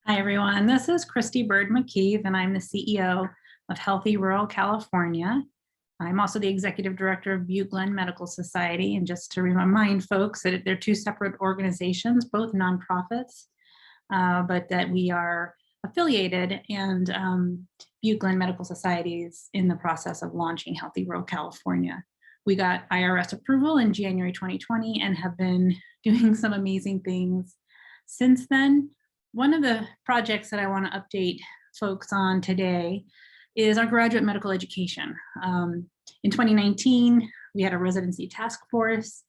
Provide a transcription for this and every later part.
Hi, everyone. This is Kristy Bird MaKieve, and I'm the CEO of Healthy Rural California. I'm also the Executive Director of Butte-Glenn Medical Society. And just to remind folks that they're two separate organizations, both nonprofits, but that we are affiliated, and Butte-Glenn Medical Society is in the process of launching Healthy Rural California. We got IRS approval in January 2020 and have been doing some amazing things since then. One of the projects that I want to update folks on today is our graduate medical education. In 2019, we had a residency task force,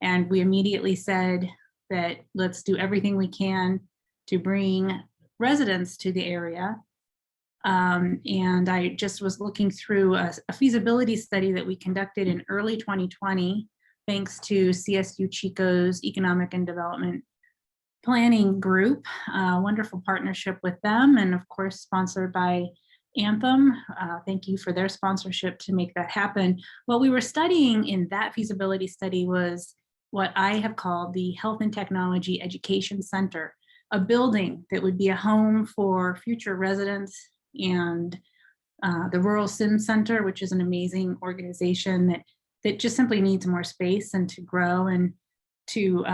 and we immediately said that let's do everything we can to bring residents to the area. And I just was looking through a feasibility study that we conducted in early 2020, thanks to CSU Chico's Economic and Development Planning Group, wonderful partnership with them, and of course sponsored by Anthem. Thank you for their sponsorship to make that happen. What we were studying in that feasibility study was what I have called the Health and Technology Education Center, a building that would be a home for future residents, and the Rural Sim Center, which is an amazing organization that just simply needs more space and to grow and to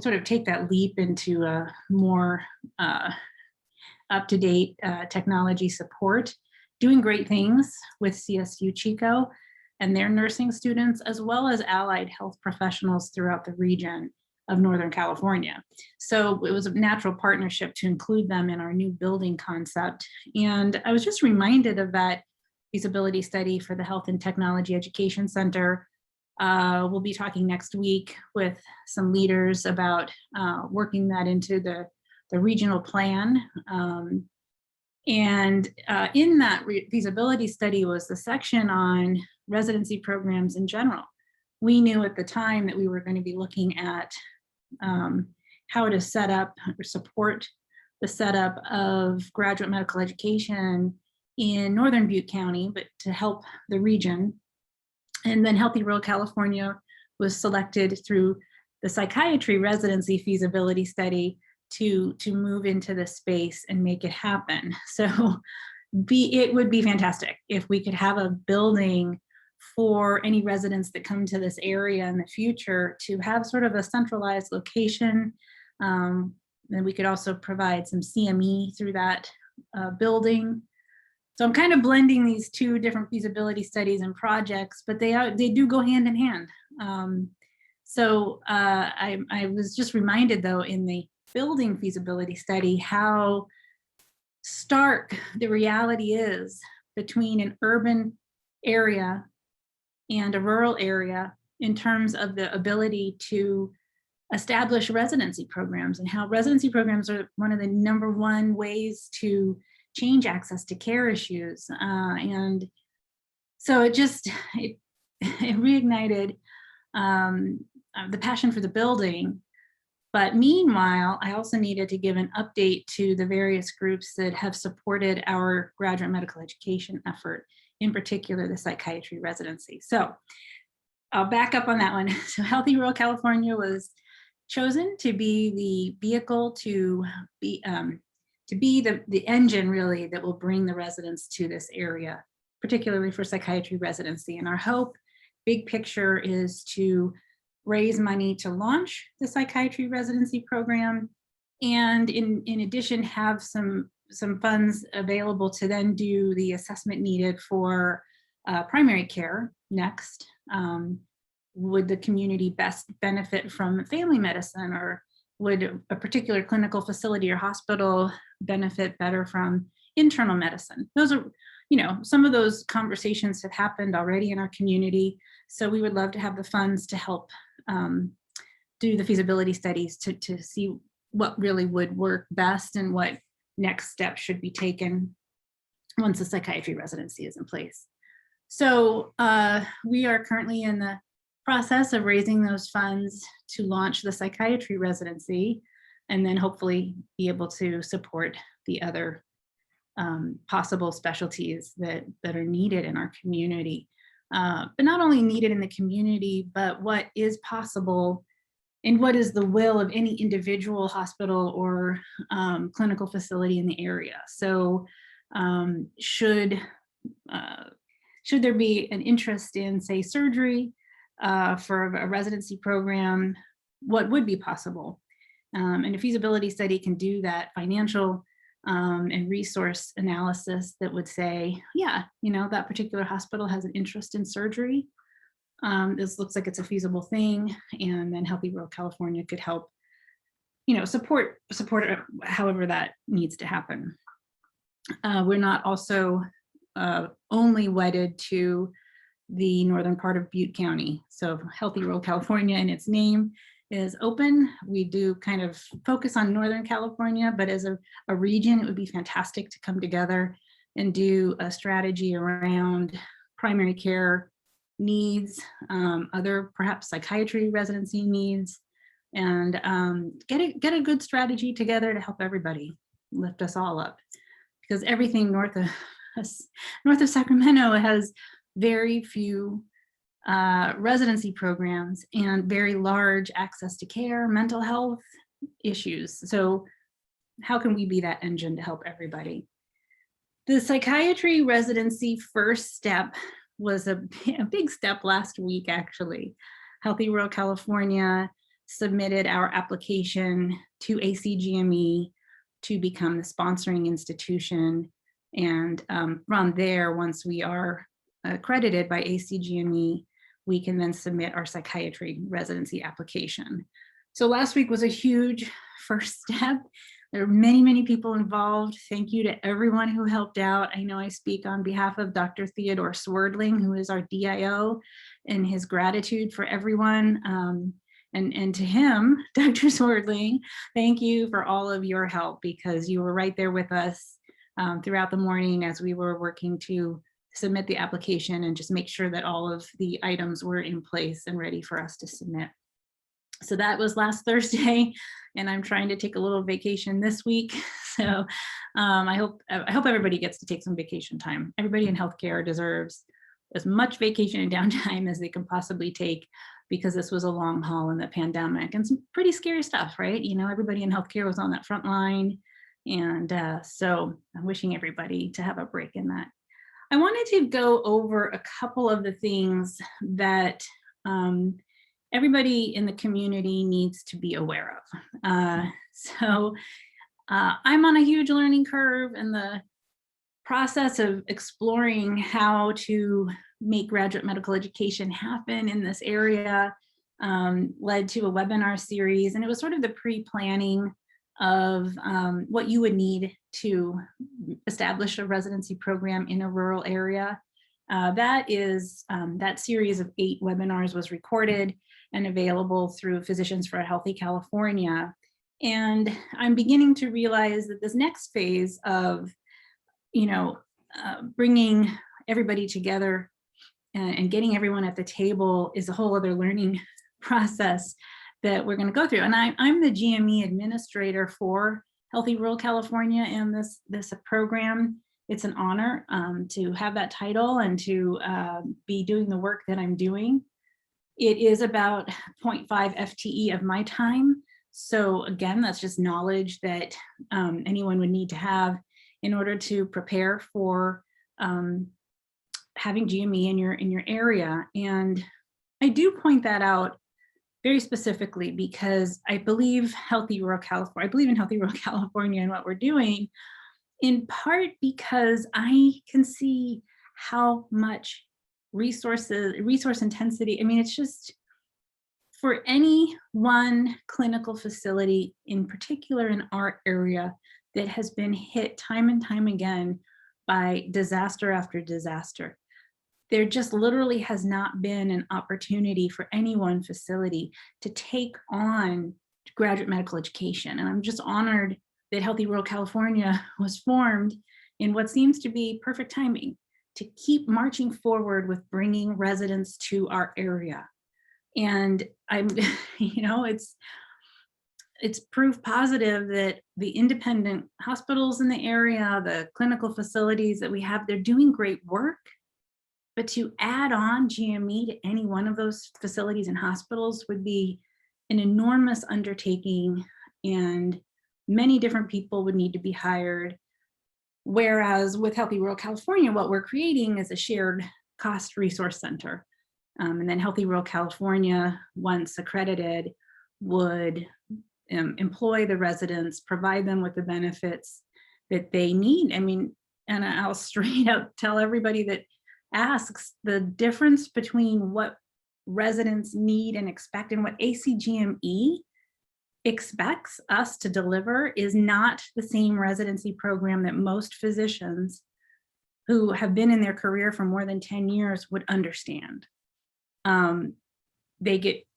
sort of take that leap into a more up-to-date technology support, doing great things with CSU Chico and their nursing students, as well as allied health professionals throughout the region of Northern California. So it was a natural partnership to include them in our new building concept. And I was just reminded of that feasibility study for the Health and Technology Education Center. We'll be talking next week with some leaders about working that into the regional plan. And in that feasibility study was the section on residency programs in general. We knew at the time that we were going to be looking at how to set up or support the setup of graduate medical education in Northern Butte County, but to help the region. And then Healthy Rural California was selected through the Psychiatry Residency feasibility study to move into the space and make it happen. So it would be fantastic if we could have a building for any residents that come to this area in the future to have sort of a centralized location. And we could also provide some CME through that building. So I'm kind of blending these two different feasibility studies and projects, but they do go hand in hand. I was just reminded, though, in the building feasibility study, how stark the reality is between an urban area and a rural area in terms of the ability to establish residency programs, and how residency programs are one of the #1 ways to change access to care issues. And so it reignited the passion for the building. But meanwhile, I also needed to give an update to the various groups that have supported our graduate medical education effort, in particular the psychiatry residency. So I'll back up on that one. So Healthy Rural California was chosen to be the vehicle to be the engine, really, that will bring the residents to this area, particularly for psychiatry residency. And our hope, big picture, is to raise money to launch the psychiatry residency program, and in addition have some funds available to then do the assessment needed for primary care next. Would the community best benefit from family medicine, or would a particular clinical facility or hospital benefit better from internal medicine? Those are, some of those conversations have happened already in our community. So we would love to have the funds to help do the feasibility studies to see what really would work best and what next steps should be taken once the psychiatry residency is in place. So we are currently in the process of raising those funds to launch the psychiatry residency, and then hopefully be able to support the other possible specialties that are needed in our community. But not only needed in the community, but what is possible and what is the will of any individual hospital or clinical facility in the area. So should there be an interest in, say, surgery for a residency program, what would be possible? And a feasibility study can do that financial and resource analysis that would say, yeah, that particular hospital has an interest in surgery. This looks like it's a feasible thing, and then Healthy Rural California could help, support it however that needs to happen. We're not also only wedded to the northern part of Butte County. So Healthy Rural California in its name is open. We do kind of focus on Northern California, but as a region, it would be fantastic to come together and do a strategy around primary care needs, other perhaps psychiatry residency needs, and get a good strategy together to help everybody, lift us all up, because everything north of Sacramento has very few residency programs and very large access to care, mental health issues. So how can we be that engine to help everybody? The psychiatry residency first step was a big step last week, actually. Healthy Rural California submitted our application to Acgme to become the sponsoring institution. And from there, once we are accredited by Acgme, we can then submit our psychiatry residency application. So last week was a huge first step. There are many, many people involved. Thank you to everyone who helped out. I know I speak on behalf of Dr. Theodore Swerdling, who is our DIO, and his gratitude for everyone. And to him, Dr. Swerdling, thank you for all of your help, because you were right there with us throughout the morning as we were working to submit the application and just make sure that all of the items were in place and ready for us to submit. So that was last Thursday, and I'm trying to take a little vacation this week. So I hope everybody gets to take some vacation time. Everybody in healthcare deserves as much vacation and downtime as they can possibly take, because this was a long haul in the pandemic and some pretty scary stuff, right? Everybody in healthcare was on that front line. And so I'm wishing everybody to have a break in that. I wanted to go over a couple of the things that everybody in the community needs to be aware of. I'm on a huge learning curve, and the process of exploring how to make graduate medical education happen in this area led to a webinar series, and it was sort of the pre-planning of what you would need to establish a residency program in a rural area. That series of 8 webinars was recorded and available through Physicians for a Healthy California. And I'm beginning to realize that this next phase of, bringing everybody together and getting everyone at the table is a whole other learning process that we're going to go through. And I'm the GME Administrator for Healthy Rural California and this program. It's an honor to have that title and to be doing the work that I'm doing. It is about 0.5 FTE of my time. So again, that's just knowledge that anyone would need to have in order to prepare for having GME in your area. And I do point that out very specifically because I believe in Healthy Rural California and what we're doing, in part because I can see how much resource intensity. I mean, it's just for any one clinical facility, in particular in our area, that has been hit time and time again by disaster after disaster. There just literally has not been an opportunity for any one facility to take on graduate medical education. And I'm just honored that Healthy Rural California was formed in what seems to be perfect timing to keep marching forward with bringing residents to our area. And I'm, it's proof positive that the independent hospitals in the area, the clinical facilities that we have, they're doing great work. But to add on GME to any one of those facilities and hospitals would be an enormous undertaking, and many different people would need to be hired. Whereas with Healthy Rural California, what we're creating is a shared cost resource center. And then Healthy Rural California, once accredited, would employ the residents, provide them with the benefits that they need. I mean, and I'll straight up tell everybody that asks, the difference between what residents need and expect and what ACGME expects us to deliver is not the same residency program that most physicians who have been in their career for more than 10 years would understand.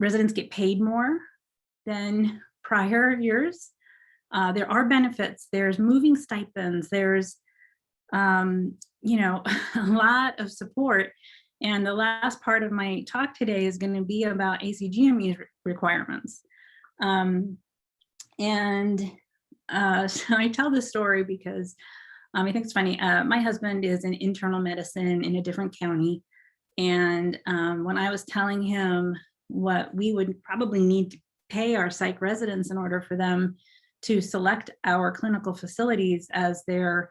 Residents get paid more than prior years. There are benefits, there's moving stipends, there's a lot of support. And the last part of my talk today is going to be about ACGME requirements. So I tell this story because I think it's funny. My husband is in internal medicine in a different county. And when I was telling him what we would probably need to pay our psych residents in order for them to select our clinical facilities as their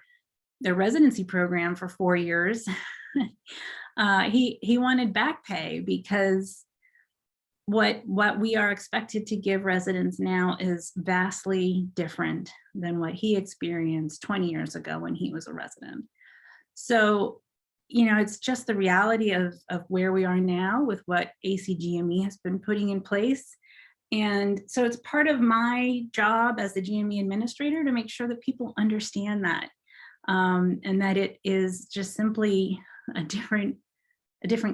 residency program for 4 years, he wanted back pay, because what we are expected to give residents now is vastly different than what he experienced 20 years ago when he was a resident. So, it's just the reality of where we are now with what ACGME has been putting in place. And so it's part of my job as the GME administrator to make sure that people understand that, and that it is just simply a different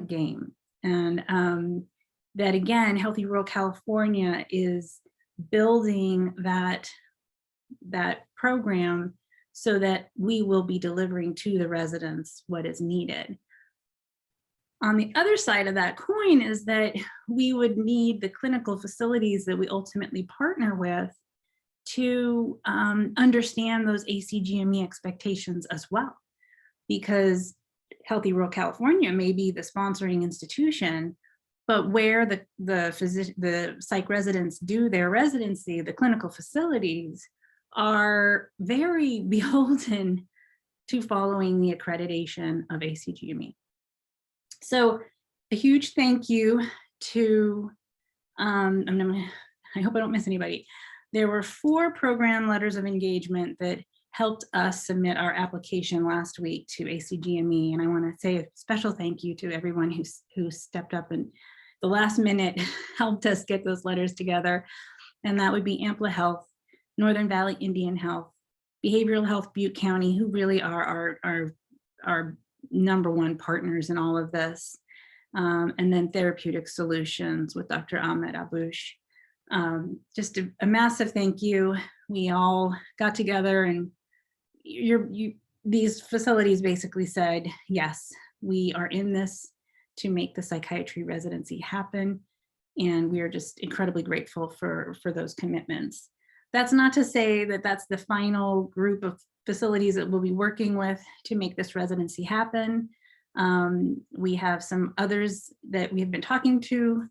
game. And that, again, Healthy Rural California is building that program so that we will be delivering to the residents what is needed. On the other side of that coin is that we would need the clinical facilities that we ultimately partner with to understand those ACGME expectations as well, because Healthy Rural California may be the sponsoring institution, but where the psych residents do their residency, the clinical facilities are very beholden to following the accreditation of ACGME. So a huge thank you to, I hope I don't miss anybody. There were 4 program letters of engagement that helped us submit our application last week to ACGME. And I want to say a special thank you to everyone who stepped up and the last minute helped us get those letters together. And that would be Ampla Health, Northern Valley Indian Health, Behavioral Health Butte County, who really are our #1 partners in all of this. And then Therapeutic Solutions with Dr. Ahmed Abush. Just a massive thank you. We all got together, and these facilities basically said, yes, we are in this to make the psychiatry residency happen. And we are just incredibly grateful for those commitments. That's not to say that that's the final group of facilities that we'll be working with to make this residency happen. We have some others that we have been talking to.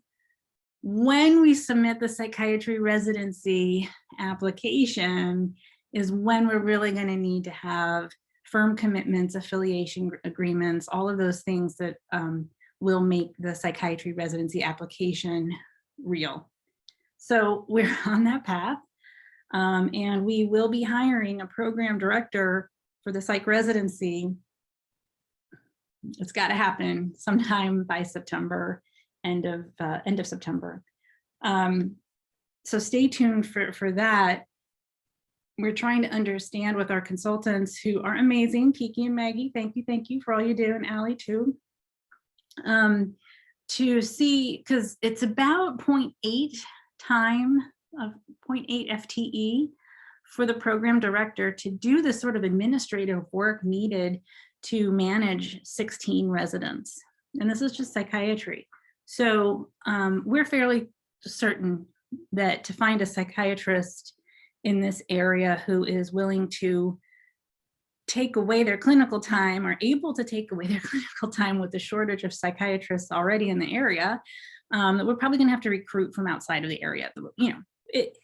When we submit the psychiatry residency application is when we're really going to need to have firm commitments, affiliation agreements, all of those things that will make the psychiatry residency application real. So we're on that path. And we will be hiring a program director for the psych residency. It's got to happen sometime by September, end of September. So stay tuned for that. We're trying to understand with our consultants, who are amazing, Kiki and Maggie, thank you for all you do, and Allie too, to see, because it's about 0.8 time of 0.8 FTE for the program director to do the sort of administrative work needed to manage 16 residents. And this is just psychiatry. So we're fairly certain that to find a psychiatrist in this area who is willing to take away their clinical time, or able to take away their clinical time with the shortage of psychiatrists already in the area, that we're probably going to have to recruit from outside of the area. You know,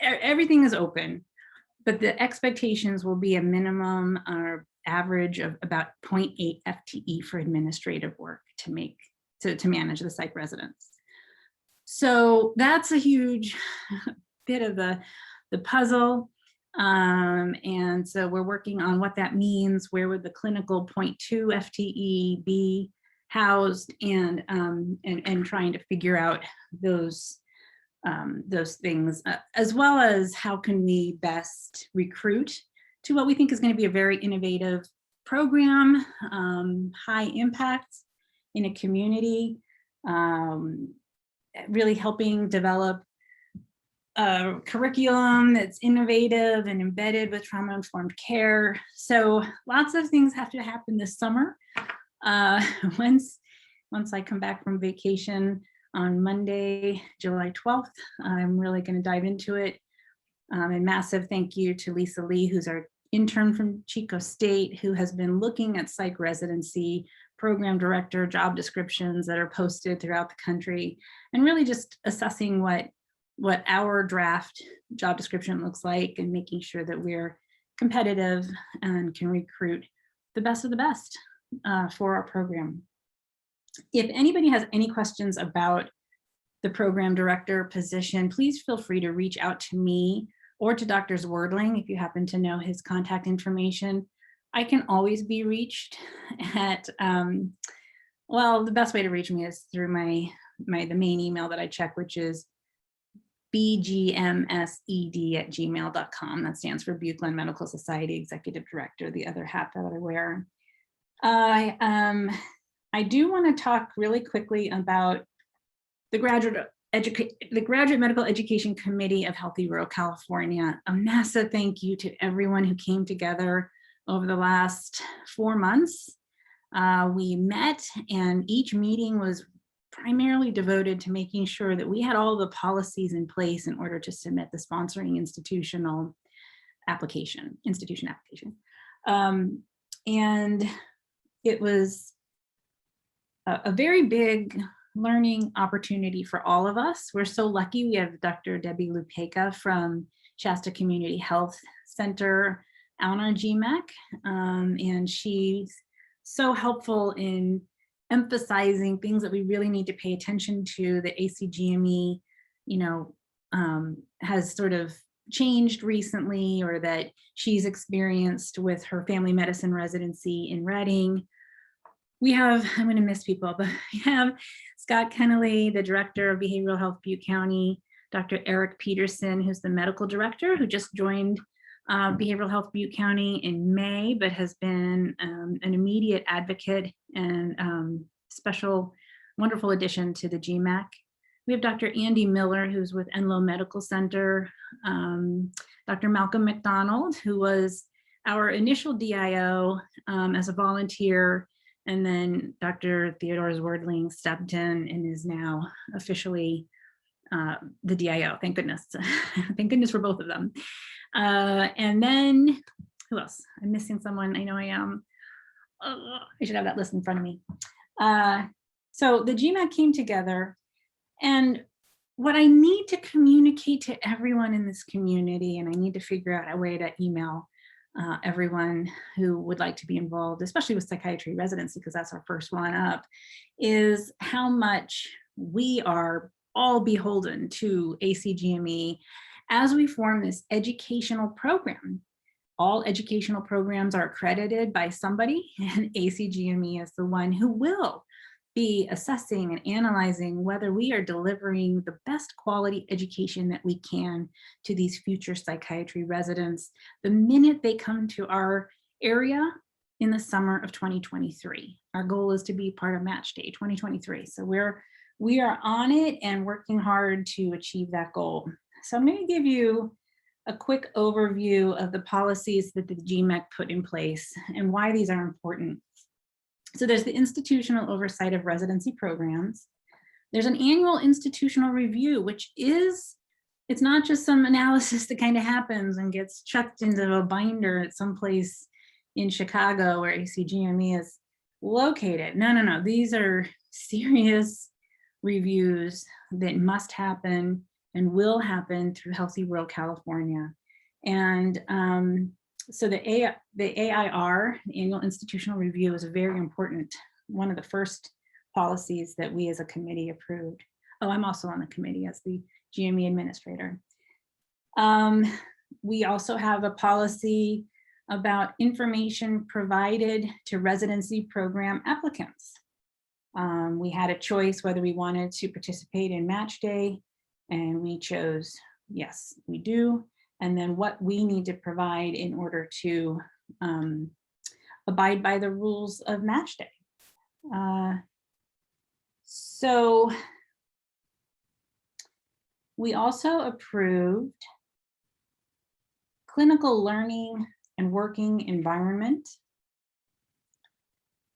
everything is open, but the expectations will be a minimum or average of about 0.8 FTE for administrative work to manage the psych residents. So that's a huge bit of the puzzle. And so we're working on what that means. Where would the clinical 0.2 FTE be housed, and trying to figure out those things, as well as how can we best recruit to what we think is going to be a very innovative program, high impact in a community, really helping develop a curriculum that's innovative and embedded with trauma-informed care. So lots of things have to happen this summer. Once I come back from vacation on Monday, July 12th, I'm really going to dive into it. And massive thank you to Lisa Lee, who's our intern from Chico State, who has been looking at psych residency program director job descriptions that are posted throughout the country, and really just assessing what our draft job description looks like, and making sure that we're competitive and can recruit the best of the best for our program. If anybody has any questions about the program director position, please feel free to reach out to me or to Dr. Zwerdling if you happen to know his contact information. I can always be reached at, well, the best way to reach me is through the main email that I check, which is bgmsed@gmail.com. That stands for Butte-Glenn Medical Society Executive Director, the other hat that I wear. I do want to talk really quickly about the Graduate Medical Education Committee of Healthy Rural California. A massive thank you to everyone who came together over the last 4 months. We met, and each meeting was primarily devoted to making sure that we had all the policies in place in order to submit the sponsoring institution application. And it was a very big learning opportunity for all of us. We're so lucky we have Dr. Debbie Lupeka from Shasta Community Health Center on our GMAC, and she's so helpful in emphasizing things that we really need to pay attention to. The Acgme, has sort of changed recently, or that she's experienced with her family medicine residency in Reading. We have, I'm going to miss people, but we have Scott Kennelly, the director of behavioral health, Butte County, Dr. Eric Peterson, who's the medical director, who just joined behavioral health Butte County in May, but has been an immediate advocate and special, wonderful addition to the GMAC. We have Dr. Andy Miller, who's with Enloe Medical Center, Dr. Malcolm McDonald, who was our initial DIO as a volunteer, and then Dr. Theodore Zwerdling stepped in and is now officially the DIO. Thank goodness. Thank goodness for both of them. And then who else? I'm missing someone. I know I am. I should have that list in front of me. So the GMAC came together, and what I need to communicate to everyone in this community, and I need to figure out a way to email everyone who would like to be involved, especially with psychiatry residency, because that's our first one up, is how much we are all beholden to Acgme as we form this educational program. All educational programs are accredited by somebody, and Acgme is the one who will be assessing and analyzing whether we are delivering the best quality education that we can to these future psychiatry residents the minute they come to our area in the summer of 2023. Our goal is to be part of Match Day 2023. So we are on it and working hard to achieve that goal. So I'm going to give you a quick overview of the policies that the GMEC put in place and why these are important. So there's the institutional oversight of residency programs. There's an annual institutional review, which is, it's not just some analysis that kind of happens and gets chucked into a binder at some place in Chicago where Acgme is located. No. These are serious reviews that must happen and will happen through Healthy Rural California. And so the AIR, the Annual Institutional Review, is a very important, one of the first policies that we as a committee approved. Oh, I'm also on the committee as the GME Administrator. We also have a policy about information provided to residency program applicants. We had a choice whether we wanted to participate in match day, and we chose yes, we do. And then what we need to provide in order to abide by the rules of match day. So we also approved clinical learning and working environment.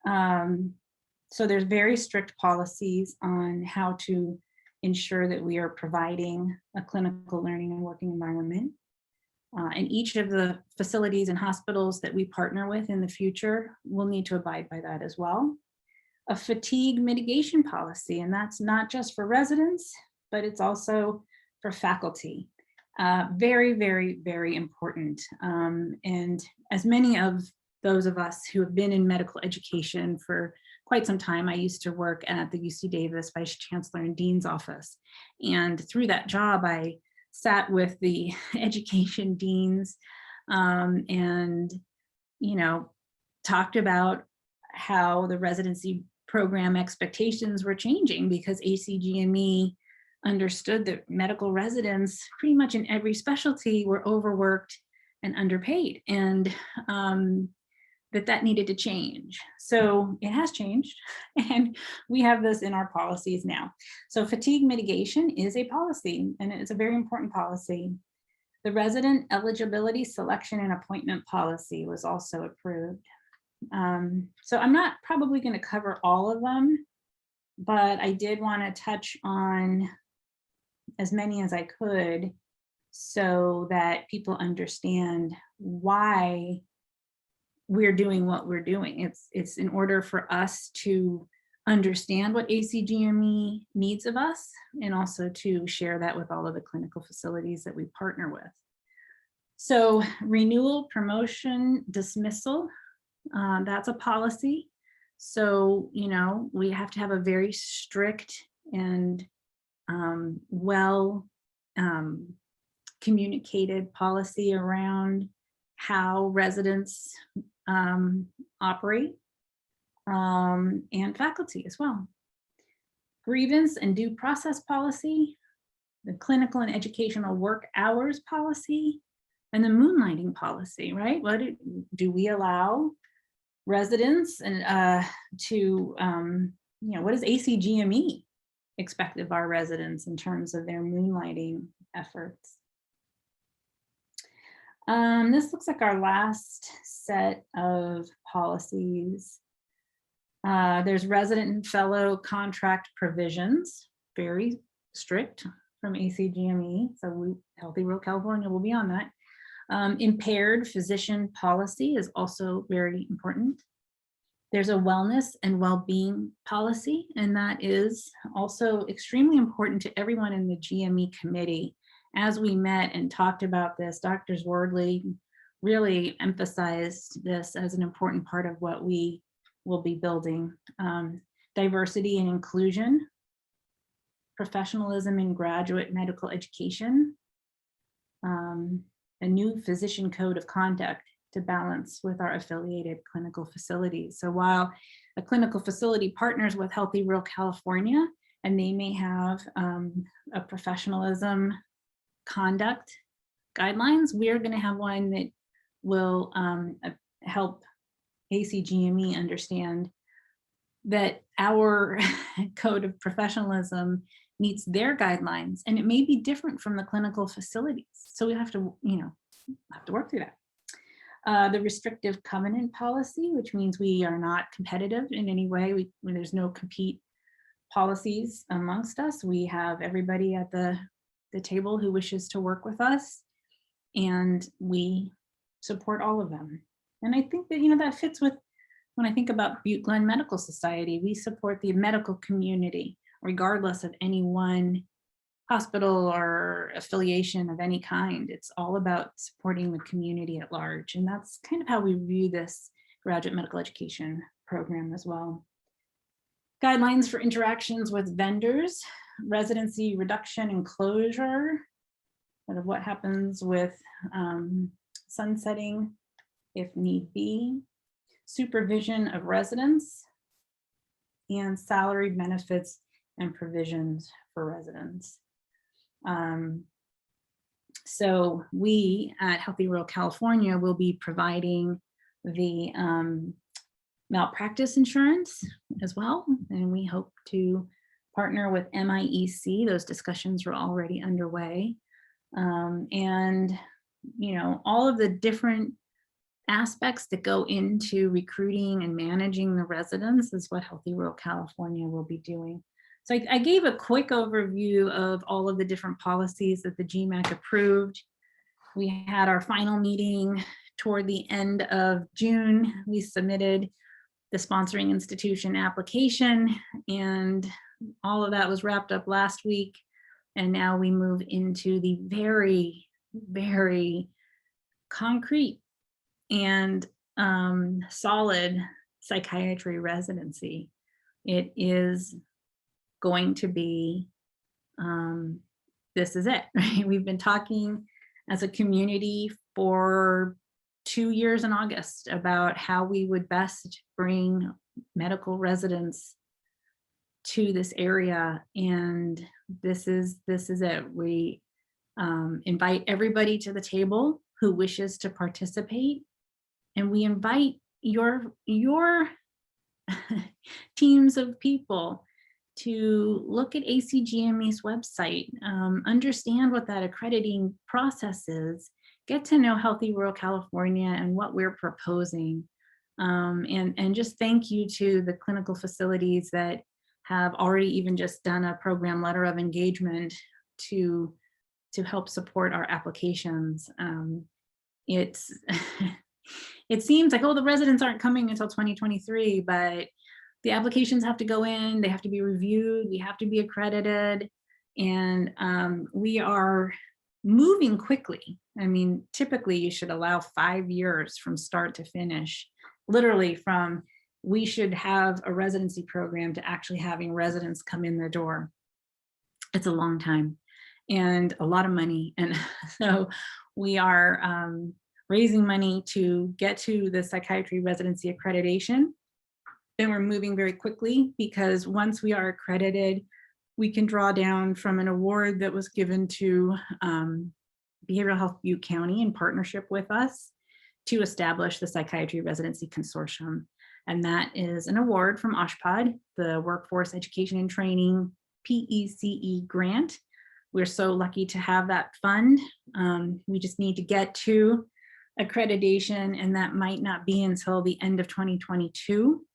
So there's very strict policies on how to ensure that we are providing a clinical learning and working environment. And each of the facilities and hospitals that we partner with in the future will need to abide by that as well. A fatigue mitigation policy, and that's not just for residents, but it's also for faculty. Very, very, very important. And as many of those of us who have been in medical education for quite some time, I used to work at the UC Davis Vice Chancellor and Dean's office. And through that job, I sat with the education deans and, you know, talked about how the residency program expectations were changing because Acgme understood that medical residents pretty much in every specialty were overworked and underpaid, and that needed to change. So it has changed, and we have this in our policies now. So fatigue mitigation is a policy, and it's a very important policy. The resident eligibility selection and appointment policy was also approved. So I'm not probably going to cover all of them, but I did want to touch on as many as I could so that people understand why we're doing what we're doing. It's in order for us to understand what Acgme needs of us, and also to share that with all of the clinical facilities that we partner with. So renewal, promotion, dismissal, that's a policy. So, you know, we have to have a very strict and well communicated policy around how residents operate, and faculty as well. Grievance and due process policy, the clinical and educational work hours policy, and the moonlighting policy, right? What do we allow residents and to, you know, what does Acgme expect of our residents in terms of their moonlighting efforts? This looks like our last set of policies. There's resident and fellow contract provisions, very strict from Acgme. So Healthy Rural California will be on that. Impaired physician policy is also very important. There's a wellness and well-being policy, and that is also extremely important to everyone in the GME committee. As we met and talked about this, Dr. Wardley really emphasized this as an important part of what we will be building. Diversity and inclusion, professionalism in graduate medical education, a new physician code of conduct to balance with our affiliated clinical facilities. So while a clinical facility partners with Healthy Rural California, and they may have a professionalism conduct guidelines, we're going to have one that will help Acgme understand that our code of professionalism meets their guidelines, and it may be different from the clinical facilities. So we have to, you know, work through that. The restrictive covenant policy, which means we are not competitive in any way. There's no compete policies amongst us. We have everybody at the table who wishes to work with us, and we support all of them. And I think that, you know, that fits with when I think about Butte-Glenn Medical Society. We support the medical community. regardless of any one hospital or affiliation of any kind. It's all about supporting the community at large. And that's kind of how we view this graduate medical education program as well. Guidelines for interactions with vendors, residency reduction and closure, sort of what happens with sunsetting if need be, supervision of residents, and salary benefits and provisions for residents. So we at Healthy Rural California will be providing the malpractice insurance as well, and we hope to partner with MIEC. Those discussions are already underway, and all of the different aspects that go into recruiting and managing the residents is what Healthy Rural California will be doing. So I gave a quick overview of all of the different policies that the GMAC approved. We had our final meeting toward the end of June. We submitted the sponsoring institution application, and all of that was wrapped up last week. And now we move into the very, very concrete and solid psychiatry residency. It is going to be, this is it, right? We've been talking as a community for 2 years in August about how we would best bring medical residents to this area, and this is it. We invite everybody to the table who wishes to participate, and we invite your teams of people to look at ACGME's website, understand what that accrediting process is, get to know Healthy Rural California and what we're proposing. And just thank you to the clinical facilities that have already even just done a program letter of engagement to help support our applications. It's it seems like, oh, the residents aren't coming until 2023, but the applications have to go in, they have to be reviewed, we have to be accredited, and we are moving quickly. I mean, typically you should allow 5 years from start to finish, literally from we should have a residency program to actually having residents come in the door. It's a long time and a lot of money. And so we are raising money to get to the psychiatry residency accreditation. And we're moving very quickly because once we are accredited, we can draw down from an award that was given to Behavioral Health Butte County in partnership with us to establish the Psychiatry Residency Consortium. And that is an award from OSHPD, the Workforce Education and Training PECE grant. We're so lucky to have that fund. We just need to get to accreditation, and that might not be until the end of 2022.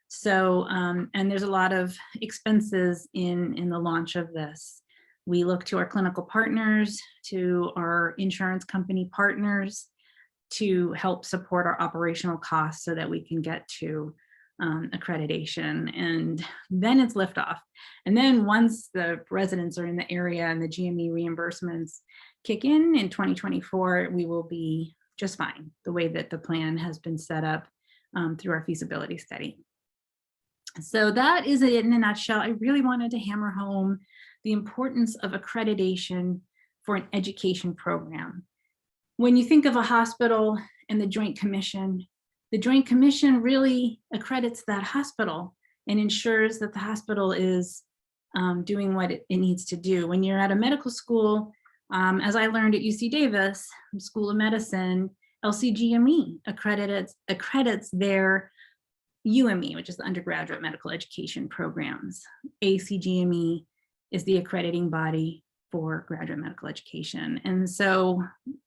So, and there's a lot of expenses in the launch of this. We look to our clinical partners, to our insurance company partners to help support our operational costs so that we can get to accreditation, and then it's liftoff. And then once the residents are in the area and the GME reimbursements kick in 2024, we will be just fine the way that the plan has been set up through our feasibility study. So that is it in a nutshell. I really wanted to hammer home the importance of accreditation for an education program. When you think of a hospital and the Joint Commission really accredits that hospital and ensures that the hospital is doing what it needs to do. When you're at a medical school, as I learned at UC Davis School of Medicine, LCGME accredits their UME, which is the undergraduate medical education programs. ACGME is the accrediting body for graduate medical education. And so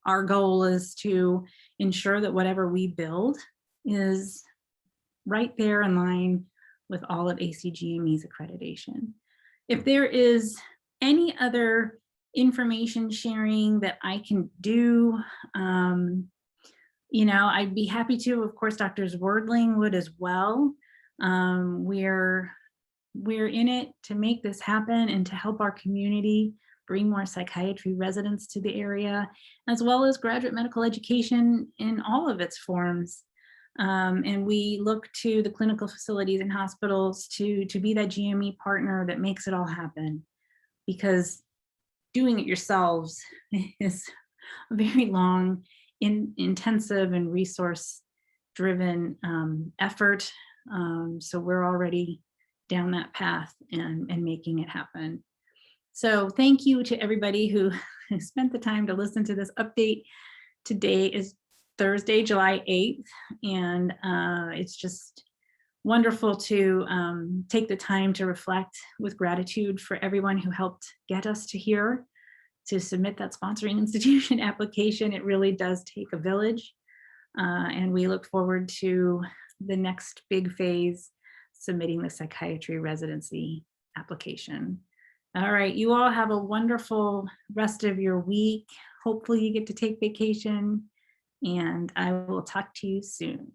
our goal is to ensure that whatever we build is right there in line with all of ACGME's accreditation. If there is any other information sharing that I can do, I'd be happy to. Of course, Dr. Wordling would as well. We're we're in it to make this happen and to help our community bring more psychiatry residents to the area, as well as graduate medical education in all of its forms. And we look to the clinical facilities and hospitals to be that GME partner that makes it all happen, because doing it yourselves is a very long, intensive and resource-driven effort. So we're already down that path and making it happen. So thank you to everybody who spent the time to listen to this update. Today is Thursday, July 8th, and it's just wonderful to take the time to reflect with gratitude for everyone who helped get us to here to submit that sponsoring institution application. It really does take a village, and we look forward to the next big phase, submitting the psychiatry residency application. All right, you all have a wonderful rest of your week. Hopefully you get to take vacation, and I will talk to you soon.